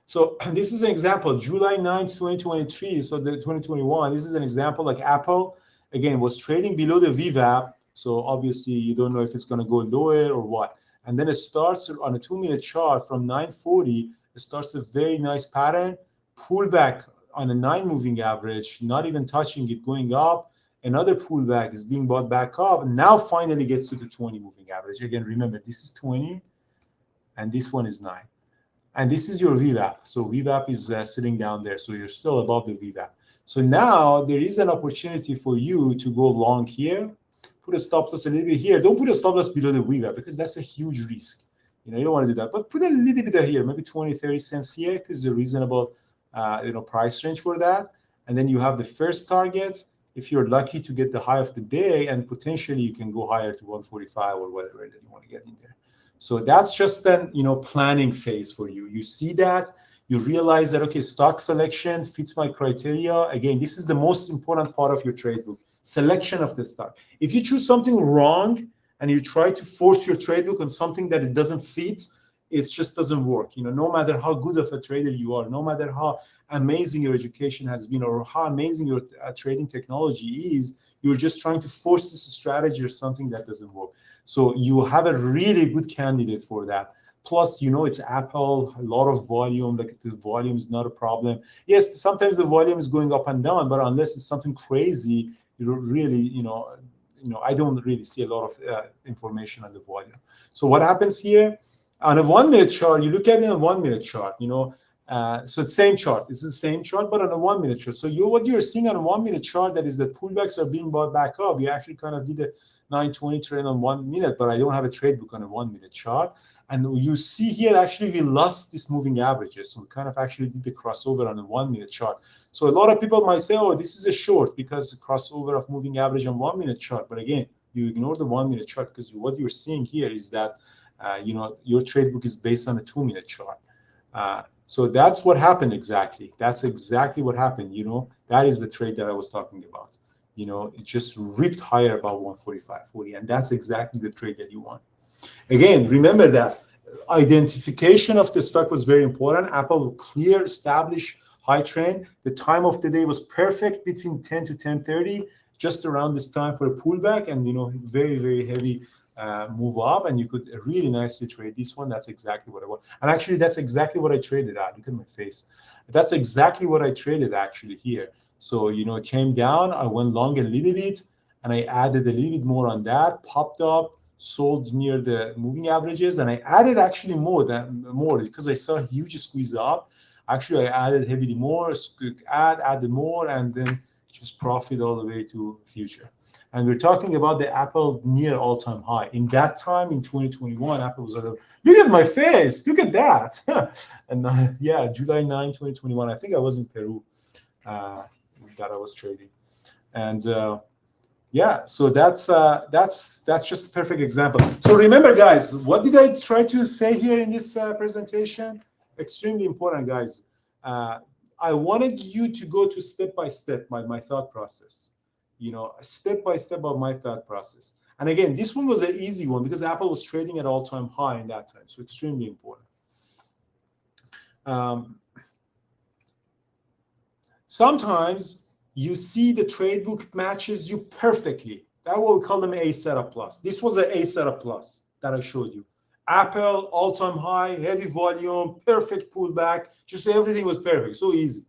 So this is an example, July 9th, 2023, so the 2021, this is an example like Apple, again, was trading below the VWAP. So obviously you don't know if it's gonna go lower or what. And then it starts on a 2-minute chart from 940, it starts a very nice pattern, pullback on a 9 moving average, not even touching it, going up, another pullback is being bought back up, and now finally gets to the 20 moving average. Again, remember, this is 20, and this one is 9. And this is your VWAP. So VWAP is sitting down there, so you're still above the VWAP. So now there is an opportunity for you to go long here, put a stop loss a little bit here. Don't put a stop loss below the VWAP because that's a huge risk. You don't want to do that. But put a little bit here, maybe 20, 30 cents here because it's a reasonable price range for that. And then you have the first target. If you're lucky to get the high of the day, and potentially you can go higher to 145 or whatever that you want to get in there. So that's just an planning phase for you. You see that, you realize that, okay, stock selection fits my criteria. Again, this is the most important part of your trade book. Selection of the stock. If you choose something wrong and you try to force your trade book on something that it doesn't fit, it just doesn't work. No matter how good of a trader you are, no matter how amazing your education has been or how amazing your trading technology is, you're just trying to force this strategy or something that doesn't work. So you have a really good candidate for that. Plus, it's Apple, a lot of volume, like the volume is not a problem. Yes, sometimes the volume is going up and down, but unless it's something crazy, you don't really, I don't really see a lot of information on the volume. So what happens here? On a 1-minute chart, you look at it on a 1-minute chart, so it's the same chart. This is the same chart, but on a 1-minute chart. So what you're seeing on a 1-minute chart, that is the pullbacks are being bought back up. You actually kind of did a 920 trade on 1 minute, but I don't have a trade book on a 1-minute chart. And you see here, actually, we lost these moving averages. So we kind of actually did the crossover on a 1-minute chart. So a lot of people might say, oh, this is a short because the crossover of moving average on 1-minute chart. But again, you ignore the 1-minute chart because what you're seeing here is that, your trade book is based on a 2-minute chart. So that's what happened exactly. That's exactly what happened. That is the trade that I was talking about. It just ripped higher about 145.40, and that's exactly the trade that you want. Again, remember that identification of the stock was very important. Apple clear, established high trend. The time of the day was perfect between 10 to 10:30, just around this time for a pullback, and very, very heavy move up, and you could really nicely trade this one. That's exactly what I want. And actually, that's exactly what I traded at. Look at my face. That's exactly what I traded actually here. So, it came down, I went long a little bit, and I added a little bit more on that, popped up, sold near the moving averages, and I added actually more because I saw a huge squeeze up. Actually, I added heavily more, added more, and then just profit all the way to future. And we're talking about the Apple near all-time high. In that time, in 2021, Apple was like, look at my face, look at that. And yeah, July 9, 2021, I think I was in Peru that I was trading. And yeah, so that's just a perfect example. So remember, guys, what did I try to say here in this presentation? Extremely important, guys. I wanted you to go to step by step my thought process, step by step of my thought process. And again, this one was an easy one because Apple was trading at all-time high in that time, so extremely important. Sometimes you see the trade book matches you perfectly. That's what we call them A setup plus. This was an A setup plus that I showed you. Apple, all-time high, heavy volume, perfect pullback, just everything was perfect, so easy.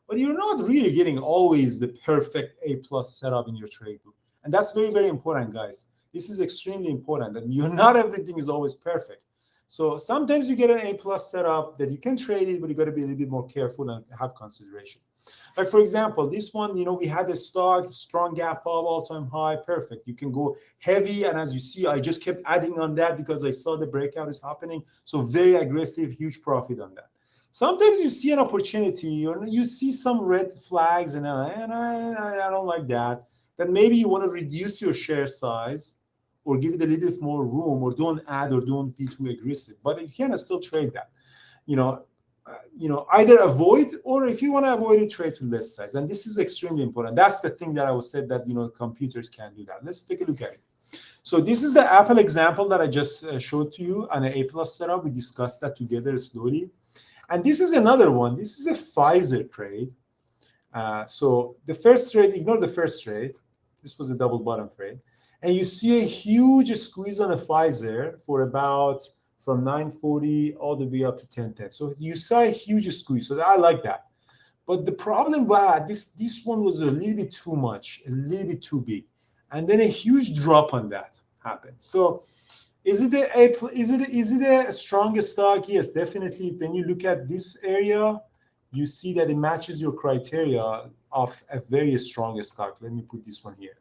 But you're not really getting always the perfect A plus setup in your trade book. And that's very, very important, guys. This is extremely important, and not everything is always perfect. So sometimes you get an A plus setup that you can trade it, but you got to be a little bit more careful and have consideration. Like for example, this one, we had a stock, strong gap up, all-time high, perfect. You can go heavy, and as you see, I just kept adding on that because I saw the breakout is happening. So very aggressive, huge profit on that. Sometimes you see an opportunity, or you see some red flags, and I don't like that. Then maybe you want to reduce your share size, or give it a little bit more room, or don't add, or don't be too aggressive. But you can still trade that. Either avoid, or if you want to avoid it, trade to less size. And this is extremely important. That's the thing that I was said that computers can do that. Let's take a look at it. So this is the Apple example that I just showed to you on an A plus setup. We discussed that together slowly. And this is another one. This is a Pfizer trade. So the first trade, ignore the first trade. This was a double bottom trade. And you see a huge squeeze on a Pfizer for about from 940 all the way up to 1010. So you saw a huge squeeze. So I like that. But the problem was this one was a little bit too much, a little bit too big. And then a huge drop on that happened. So is it a strongest stock? Yes, definitely. When you look at this area, you see that it matches your criteria of a very strong stock. Let me put this one here.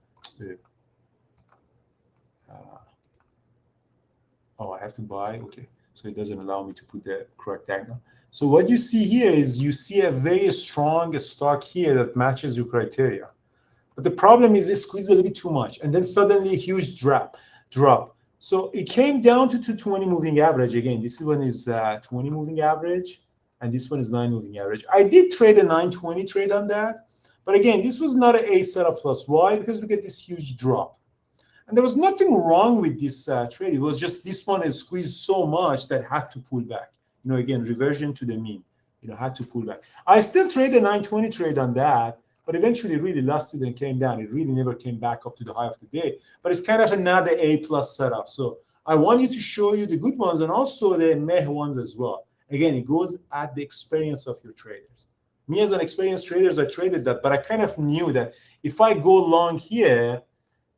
I have to buy. Okay, so it doesn't allow me to put the correct diagonal. So what you see here is you see a very strong stock here that matches your criteria. But the problem is it squeezed a little bit too much, and then suddenly a huge drop. So it came down to 220 moving average. Again, this one is 20 moving average, and this one is 9 moving average. I did trade a 920 trade on that, but again, this was not an A setup plus. Why? Because we get this huge drop. And there was nothing wrong with this trade. It was just this one is squeezed so much that had to pull back. Again, reversion to the mean. Had to pull back. I still traded a 920 trade on that, but eventually it really lost it and came down. It really never came back up to the high of the day. But it's kind of another A plus setup. So I want you to show you the good ones and also the meh ones as well. Again, it goes at the experience of your traders. Me as an experienced trader, I traded that, but I kind of knew that if I go long here,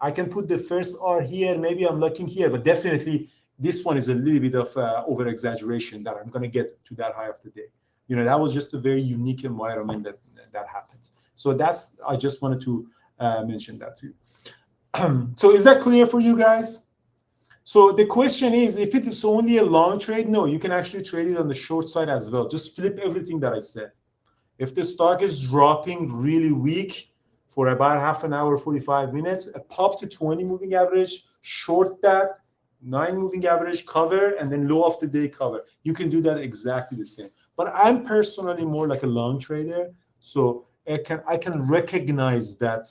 I can put the first R here. Maybe I'm looking here, but definitely this one is a little bit of over exaggeration that I'm going to get to that high of the day. That was just a very unique environment that happened. So I just wanted to mention that to you. So is that clear for you guys? So the question is, if it is only a long trade, no, you can actually trade it on the short side as well. Just flip everything that I said. If the stock is dropping really weak, for about half an hour, 45 minutes, a pop to 20 moving average, short that, 9 moving average, cover, and then low of the day cover. You can do that exactly the same. But I'm personally more like a long trader, so I can recognize that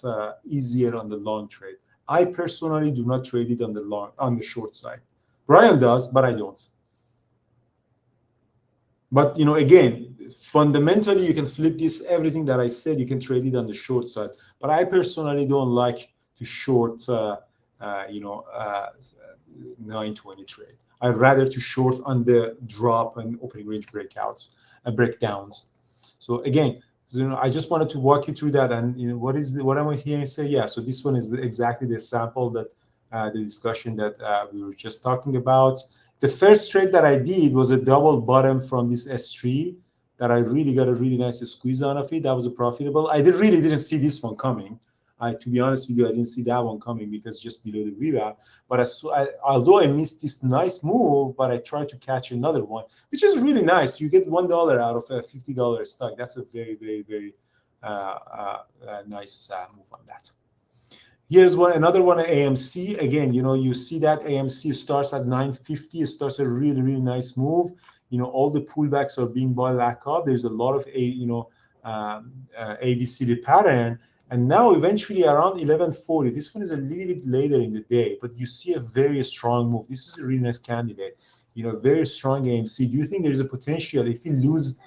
easier on the long trade. I personally do not trade it on the short side. Brian does, but I don't. But again, fundamentally, you can flip this. Everything that I said, you can trade it on the short side. But I personally don't like to short, 920 trade. I'd rather to short on the drop and opening range breakouts and breakdowns. So again, I just wanted to walk you through that. And what am I hearing say? Yeah. So this one is exactly the sample that the discussion that we were just talking about. The first trade that I did was a double bottom from this S3 that I really got a really nice squeeze out of it. That was profitable. I really didn't see this one coming. To be honest with you, I didn't see that one coming because just below the VWAP. But although I missed this nice move, but I tried to catch another one, which is really nice. You get $1 out of a $50 stock. That's a very, very, very nice move on that. Here's another one at AMC. Again, you see that AMC starts at 950. It starts a really, really nice move. All the pullbacks are being bought back up. There's a lot of ABCD pattern. And now eventually around 1140, this one is a little bit later in the day, but you see a very strong move. This is a really nice candidate, very strong AMC. Do you think there's a potential if you lose,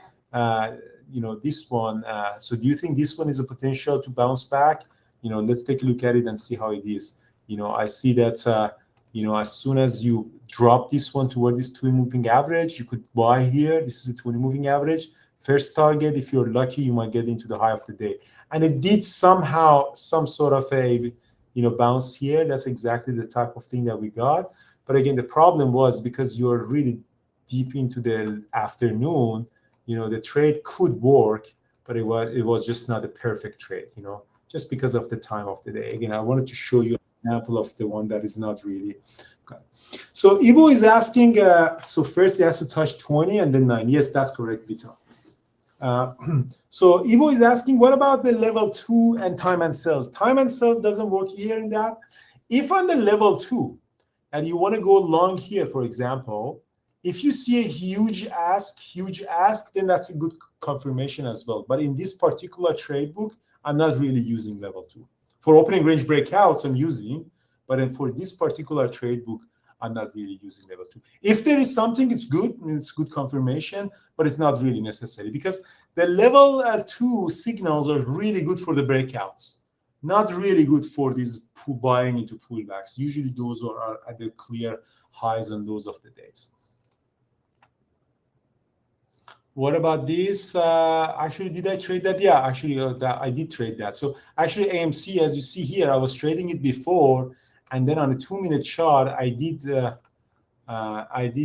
this one? So do you think this one is a potential to bounce back? Let's take a look at it and see how it is. I see that, as soon as you drop this one toward this 20 moving average, you could buy here. This is a 20 moving average. First target, if you're lucky, you might get into the high of the day. And it did somehow some sort of a bounce here. That's exactly the type of thing that we got. But again, the problem was because you're really deep into the afternoon, the trade could work, but it was just not a perfect trade, just because of the time of the day. Again, I wanted to show you an example of the one that is not really. Okay. So Ivo is asking, so first he has to touch 20 and then 9. Yes, that's correct, Vito. So Ivo is asking, what about the level 2 and time and sales? Time and sales doesn't work here in that. If on the level 2 and you want to go long here, for example, if you see a huge ask, then that's a good confirmation as well. But in this particular trade book, I'm not really using level 2. For opening range breakouts, I'm using, but for this particular trade book, I'm not really using level 2. If there is something, it's good. It's good confirmation, but it's not really necessary because the level 2 signals are really good for the breakouts, not really good for these buying into pullbacks. Usually those are at the clear highs on those of the days. What about this? Actually, did I trade that? Yeah, actually, I did trade that. So actually, AMC, as you see here, I was trading it before. And then on a 2-minute chart, I did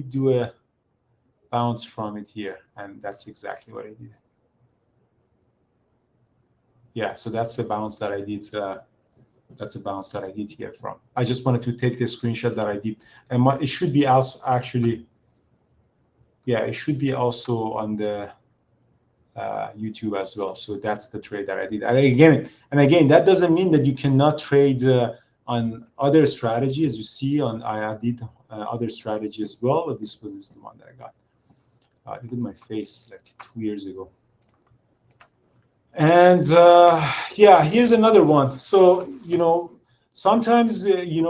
do a bounce from it here, and that's exactly what I did. Yeah, so that's the bounce that I did. That's a bounce that I did here from. I just wanted to take the screenshot that I did, and it should be also actually. Yeah, it should be also on the YouTube as well. So that's the trade that I did. And again, that doesn't mean that you cannot trade on other strategies. You see, I did other strategy as well. But this one is the one that I got. Look at my face like 2 years ago. And yeah, here's another one. So sometimes you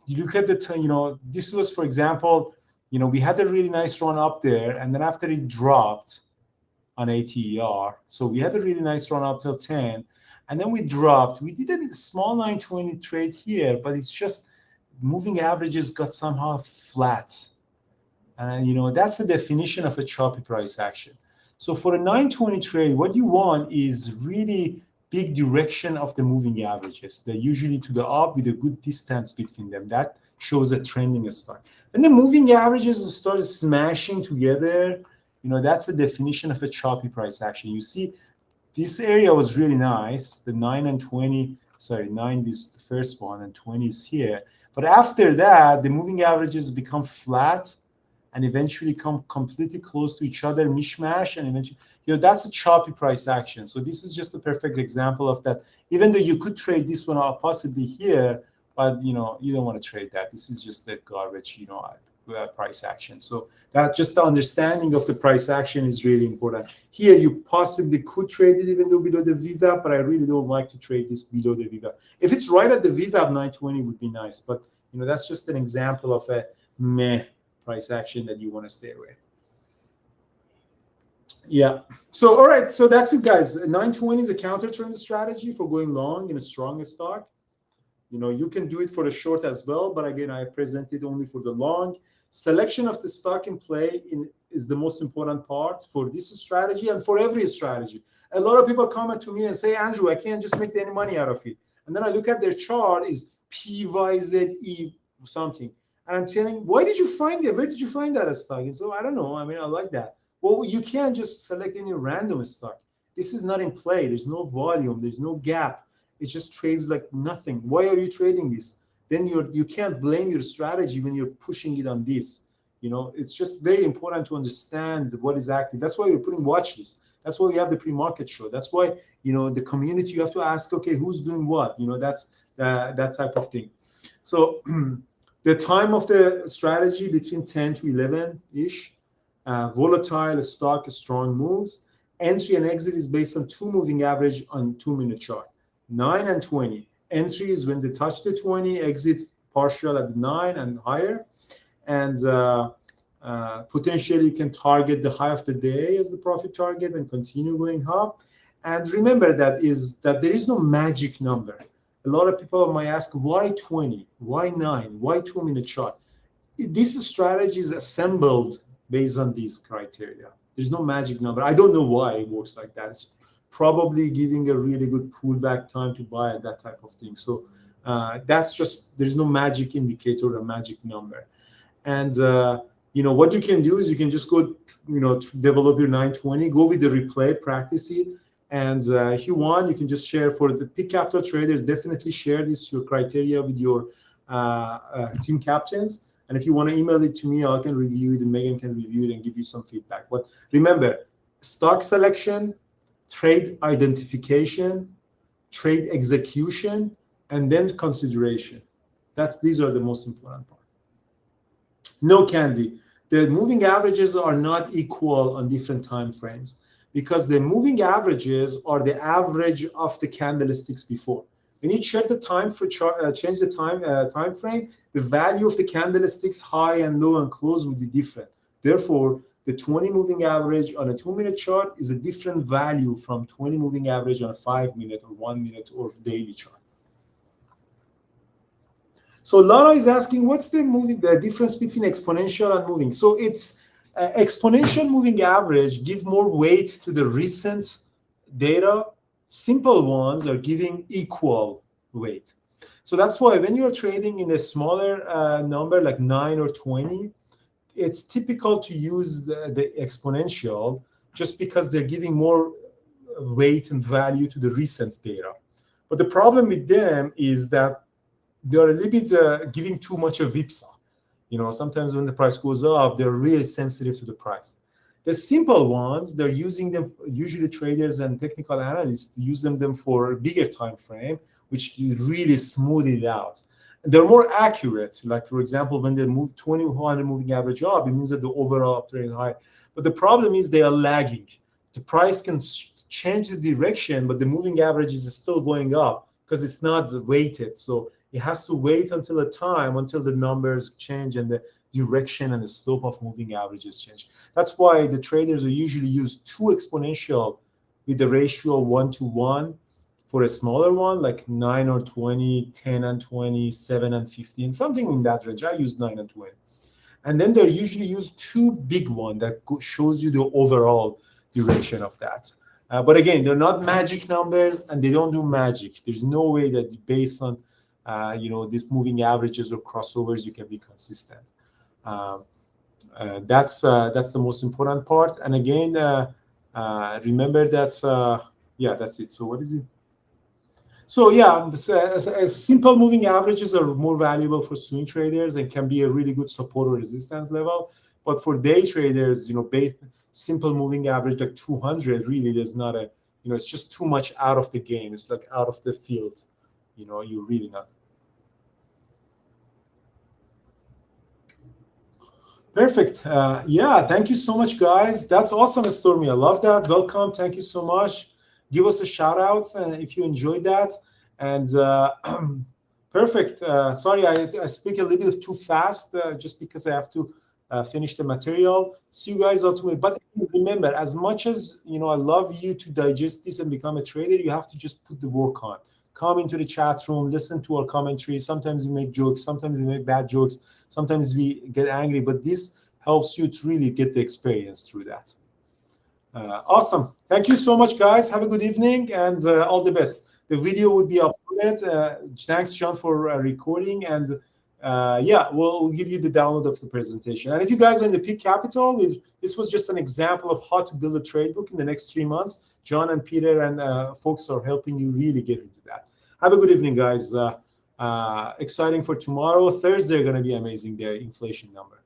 look at the this was, for example, we had a really nice run up there, and then after it dropped on ATER, so we had a really nice run up till 10. And then we dropped. We did a small 920 trade here, but it's just moving averages got somehow flat. And that's the definition of a choppy price action. So for a 920 trade, what you want is really big direction of the moving averages. They're usually to the up with a good distance between them. That shows a trending start. And the moving averages start smashing together. That's the definition of a choppy price action. You see, this area was really nice. The 9 and 20, sorry, 9 is the first one and 20 is here. But after that, the moving averages become flat and eventually come completely close to each other, mishmash, and eventually, that's a choppy price action. So this is just a perfect example of that. Even though you could trade this one out possibly here, but you don't want to trade that. This is just the garbage, price action. So that just the understanding of the price action is really important. Here, you possibly could trade it even though below the VWAP, but I really don't like to trade this below the VWAP. If it's right at the VWAP, 920 would be nice, but that's just an example of a meh price action that you want to stay away. Yeah. So all right. So that's it, guys. 920 is a counter trend strategy for going long in a strong stock. You can do it for the short as well, but again, I presented only for the long. Selection of the stock in play is the most important part for this strategy and for every strategy. A lot of people comment to me and say, Andrew, I can't just make any money out of it. And then I look at their chart is PYZE something. And I'm telling, why did you find it? Where did you find that stock? And so I don't know. I mean, I like that. Well, you can't just select any random stock. This is not in play. There's no volume. There's no gap. It just trades like nothing. Why are you trading this? Then you can't blame your strategy when you're pushing it on this. It's just very important to understand what is active. That's why we're putting watch lists. That's why we have the pre-market show. That's why the community, you have to ask, okay, who's doing what? That's that type of thing. So the time of the strategy between 10 to 11 ish. Volatile stock, strong moves. Entry and exit is based on 2 moving average on 2-minute chart. 9 and 20. Entry is when they touch the 20, exit partial at 9 and higher. And potentially you can target the high of the day as the profit target and continue going up. And remember that there is no magic number. A lot of people might ask, why 20? Why 9? Why 2-minute chart? This strategy is assembled based on these criteria. There's no magic number. I don't know why it works like that. It's probably giving a really good pullback time to buy at that type of thing. So that's just, there's no magic indicator or magic number. And what you can do is you can just go, to develop your 920, go with the replay, practice it. And if you want, you can just share for the Peak Capital traders, definitely share your criteria with your team captains. And if you want to email it to me, I can review it and Megan can review it and give you some feedback. But remember, stock selection, trade identification, trade execution, and then consideration. These are the most important part. No candy. The moving averages are not equal on different time frames because the moving averages are the average of the candlesticks before. When you check the time for change the time frame, the value of the candlesticks high and low and close will be different. Therefore, the 20 moving average on a 2-minute chart is a different value from 20 moving average on a 5-minute or 1-minute or daily chart. So Lana is asking, what's the difference between exponential and moving? So it's exponential moving average give more weight to the recent data. Simple ones are giving equal weight. So that's why when you're trading in a smaller number like 9 or 20, it's typical to use the exponential just because they're giving more weight and value to the recent data. But the problem with them is that they're a little bit giving too much of whipsaw. Sometimes when the price goes up, they're really sensitive to the price. The simple ones, they're using them, usually traders and technical analysts use them for a bigger time frame, which really smooth it out. They're more accurate. Like, for example, when they move 2,100 moving average up, it means that the overall up trend high. But the problem is they are lagging. The price can change the direction, but the moving average is still going up because it's not weighted. So it has to wait until the numbers change and the direction and the slope of moving averages change. That's why the traders will usually use 2 exponential with the ratio 1-to-1 for a smaller one, like 9 or 20, 10 and 20, 7 and 15, something in that range. I use 9 and 20. And then they usually use 2 big ones that shows you the overall direction of that. But again, they're not magic numbers and they don't do magic. There's no way that based on these moving averages or crossovers, you can be consistent. That's the most important part. And again, remember that, that's it. So what is it? So yeah, simple moving averages are more valuable for swing traders and can be a really good support or resistance level. But for day traders, simple moving average like 200, really there's not a, it's just too much out of the game. It's like out of the field. You're really not. Perfect. Thank you so much, guys. That's awesome, Stormy. I love that. Welcome. Thank you so much. Give us a shout out if you enjoyed that. And perfect. Sorry, I speak a little bit too fast just because I have to finish the material. See you guys ultimately. But remember, as much as I love you to digest this and become a trader, you have to just put the work on. Come into the chat room, listen to our commentary. Sometimes we make jokes, sometimes we make bad jokes, sometimes we get angry, but this helps you to really get the experience through that. Awesome. Thank you so much, guys. Have a good evening and all the best. The video would be uploaded. Thanks, John, for recording. And yeah, we'll give you the download of the presentation. And if you guys are in the Peak Capital, this was just an example of how to build a trade book in the next 3 months. John and Peter and folks are helping you really get into that. Have a good evening, guys. Exciting for tomorrow. Thursday are going to be amazing, their inflation number.